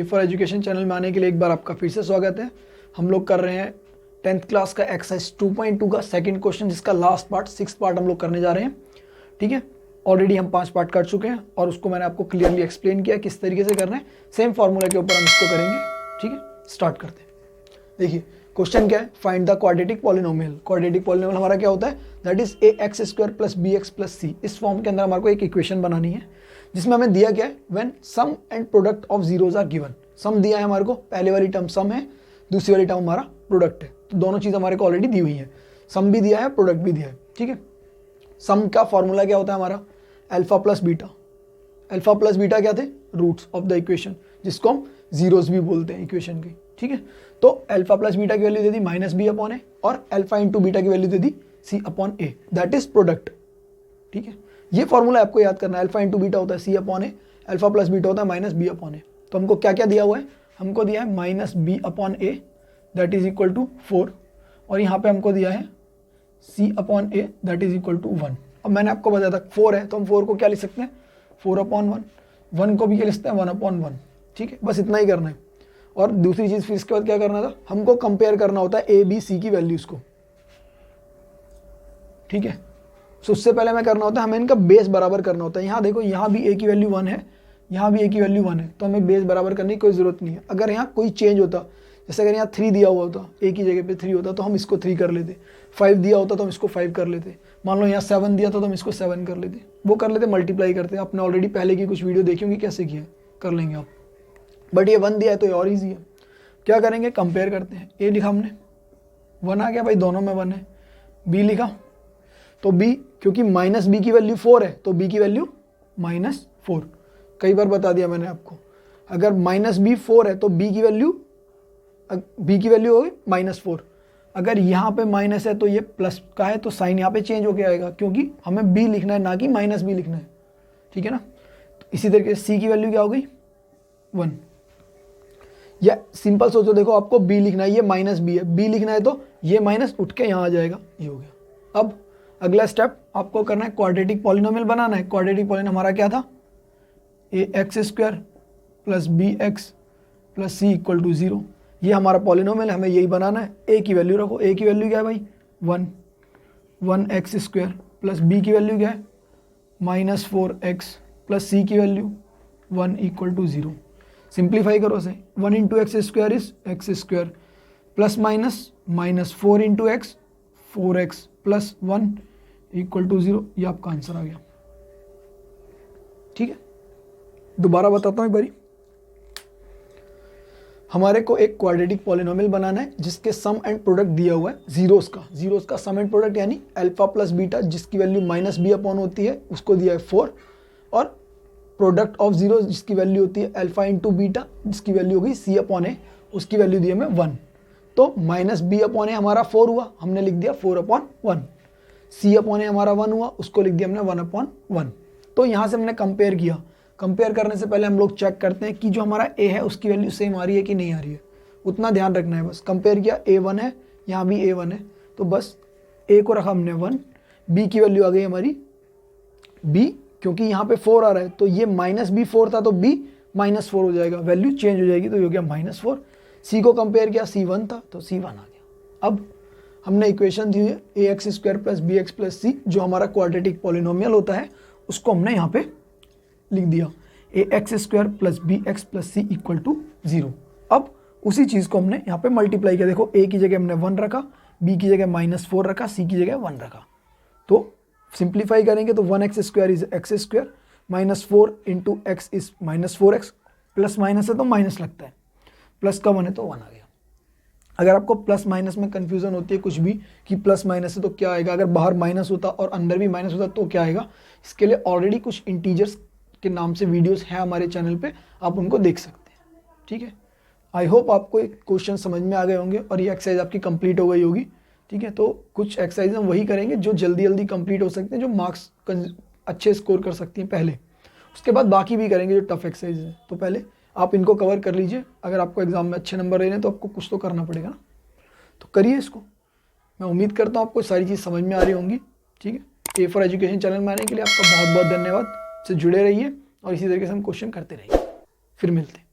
For education channel में आने के लिए एक बार आपका फिर से स्वागत है। हम लोग कर रहे हैं 10th क्लास का एक्सरसाइज 2.2 का सेकंड क्वेश्चन, जिसका लास्ट पार्ट 6 पार्ट हम लोग करने जा रहे हैं। ठीक है, ऑलरेडी हम 5 पार्ट कर चुके हैं और उसको मैंने आपको क्लियरली एक्सप्लेन किया किस तरीके से करना है। सेम फार्मूला के ऊपर हम इसको करेंगे। ठीक है, स्टार्ट करते हैं। देखिए क्वेश्चन क्या है, find the quadratic polynomial. Quadratic polynomial हमारा क्या होता है, that is ax² + bx + c। इस फॉर्म के अंदर हमारे को एक इक्वेशन बनानी है जिसमें हमें दिया क्या है, when sum and product of zeros are given. Sum दिया है हमारे को, पहले वाली टर्म सम है, दूसरी वाली टर्म हमारा प्रोडक्ट है। तो दोनों चीज हमारे को ऑलरेडी दी हुई है, सम भी दिया है, प्रोडक्ट भी दिया है। ठीक है, सम का फॉर्मूला क्या होता है हमारा, alpha plus beta. Alpha plus beta क्या थे, रूट्स ऑफ द इक्वेशन, जिसको हम जीरोज भी बोलते हैं इक्वेशन की। ठीक है, तो अल्फा प्लस बीटा की वैल्यू दे दी -b/a और अल्फा इंटू बीटा की value they the c/a, that is product. ठीक है, ये फॉर्मूला आपको याद करना है। अल्फा इंटू बीटा होता है c/a, अल्फा प्लस बीटा होता है -b/a। तो हमको क्या क्या दिया हुआ है, हमको दिया है -b/a that is equal to 4 और यहाँ पे हमको दिया है c/a that is equal to 1। अब मैंने आपको बताया था 4 है तो हम 4 को क्या लिख सकते हैं, 4/1। 1 को भी क्या लिखते हैं, 1/1। ठीक है, बस इतना ही करना है। और दूसरी चीज फिर इसके बाद क्या करना था, हमको कंपेयर करना होता है a b c की वैल्यूज को। ठीक है, तो उससे पहले हमें करना होता है, हमें इनका बेस बराबर करना होता है। यहाँ देखो, यहाँ भी a की वैल्यू 1 है, यहाँ भी a की वैल्यू 1 है, तो हमें बेस बराबर करने की कोई जरूरत नहीं है। अगर यहाँ कोई चेंज होता, जैसे अगर यहाँ 3 दिया हुआ होता, a की जगह पे 3 होता तो हम इसको 3 कर लेते, 5 दिया होता तो हम इसको 5 कर लेते, मान लो यहाँ 7 दिया था तो हम इसको 7 कर लेते, वो कर लेते, मल्टीप्लाई करते। आपने ऑलरेडी पहले की कुछ वीडियो देखी होंगी कैसे किया, कर लेंगे आप। बट ये 1 दिया है तो ये और ईजी है। क्या करेंगे, कंपेयर करते हैं। a लिखा हमने, 1 आ गया भाई, दोनों में 1 है। b लिखा तो b, क्योंकि -b की वैल्यू 4 है तो b की वैल्यू -4। कई बार बता दिया मैंने आपको, अगर -b 4 है तो b की वैल्यू होगी -4। अगर यहाँ पे माइनस है तो ये प्लस का है, तो साइन यहाँ पे चेंज होके आएगा, क्योंकि हमें b लिखना है ना कि -b लिखना है। ठीक है ना, तो इसी तरीके से c की वैल्यू क्या हो गई, 1। या सिंपल सोचो, देखो आपको b लिखना है, ये -b है, b लिखना है तो ये माइनस उठ के यहाँ आ जाएगा, ये हो गया। अब अगला स्टेप आपको करना है, क्वाड्रेटिक पॉलिनोमियल बनाना है। क्वाड्रेटिक पॉलिनोमियल हमारा क्या था, ax² + bx + c = 0। ये हमारा पॉलिनोमियल, हमें यही बनाना है। a की वैल्यू रखो, a की वैल्यू क्या है भाई, 1। 1x² + b की वैल्यू क्या है, -4x + c की वैल्यू 1 = 0। सिंप्लीफाई करो से, 1 × x² is x² plus -4 × x 4x + 1 = 0। ये आपका आंसर आ गया। ठीक है, दोबारा बताता हूँ एक बारी। हमारे को एक क्वाड्रेटिक पॉलिनोमियल बनाना है जिसके सम एंड प्रोडक्ट दिया हुआ है जीरोस का सम एंड प्रोडक्ट, यानी अल्फा प्लस बीटा जिसकी वैल्यू -b/, होती है उसको दिया है 4, और प्रोडक्ट ऑफ जीरो जिसकी वैल्यू होती है अल्फा इंटू बीटा जिसकी वैल्यू होगी c/a, उसकी वैल्यू दी है हमें 1। तो -b/a हमारा 4 हुआ, हमने लिख दिया 4/1। c/a हमारा 1 हुआ, उसको लिख दिया हमने 1/1। तो यहाँ से हमने कंपेयर किया। कंपेयर करने से पहले हम लोग चेक करते हैं कि जो हमारा a है उसकी वैल्यू सेम आ रही है कि नहीं आ रही है, उतना ध्यान रखना है बस। कंपेयर किया, a1 है, यहाँ भी a1 है, तो बस a को रखा हमने 1। b की वैल्यू आ गई हमारी b, क्योंकि यहाँ पे 4 आ रहा है तो ये -b 4 था तो b -4 हो जाएगा, वैल्यू चेंज हो जाएगी, तो ये हो गया -4। c को कंपेयर किया, c1 था तो c1 आ गया। अब हमने इक्वेशन दी है ax² + bx + c, जो हमारा क्वाड्रेटिक पॉलिनोमियल होता है, उसको हमने यहाँ पे लिख दिया, ax² + bx + c = 0। अब उसी चीज़ को हमने यहाँ पे मल्टीप्लाई किया। देखो a की जगह हमने 1 रखा, b की जगह -4 रखा, c की जगह 1 रखा। तो सिंप्लीफाई करेंगे तो 1x² is x², -4 × x is -4x, plus minus है तो माइनस लगता है, प्लस का 1 है तो 1 आ गया। अगर आपको प्लस माइनस में कंफ्यूजन होती है कुछ भी कि प्लस माइनस है तो क्या आएगा, अगर बाहर माइनस होता और अंदर भी माइनस होता तो क्या आएगा, इसके लिए ऑलरेडी कुछ इंटीजर्स के नाम से वीडियोस हैं हमारे चैनल पे, आप उनको देख सकते हैं। ठीक है, आई होप आपको क्वेश्चन समझ में आ गए होंगे और ये एक्सरसाइज आपकी कंप्लीट हो गई होगी। ठीक है, तो कुछ एक्सरसाइज हम वही करेंगे जो जल्दी कंप्लीट हो सकते हैं, जो मार्क्स अच्छे स्कोर कर सकती हैं पहले, उसके बाद बाकी भी करेंगे जो टफ एक्सरसाइज है। तो पहले आप इनको कवर कर लीजिए, अगर आपको एग्जाम में अच्छे नंबर लेने हैं तो आपको कुछ तो करना पड़ेगा ना, तो करिए इसको। मैं उम्मीद करता हूँ आपको सारी चीज़ समझ में आ रही होंगी। ठीक है, A फॉर एजुकेशन चैनल में आने के लिए आपका बहुत बहुत धन्यवाद। से जुड़े रहिए और इसी तरीके से हम क्वेश्चन करते रहिए। फिर मिलते हैं।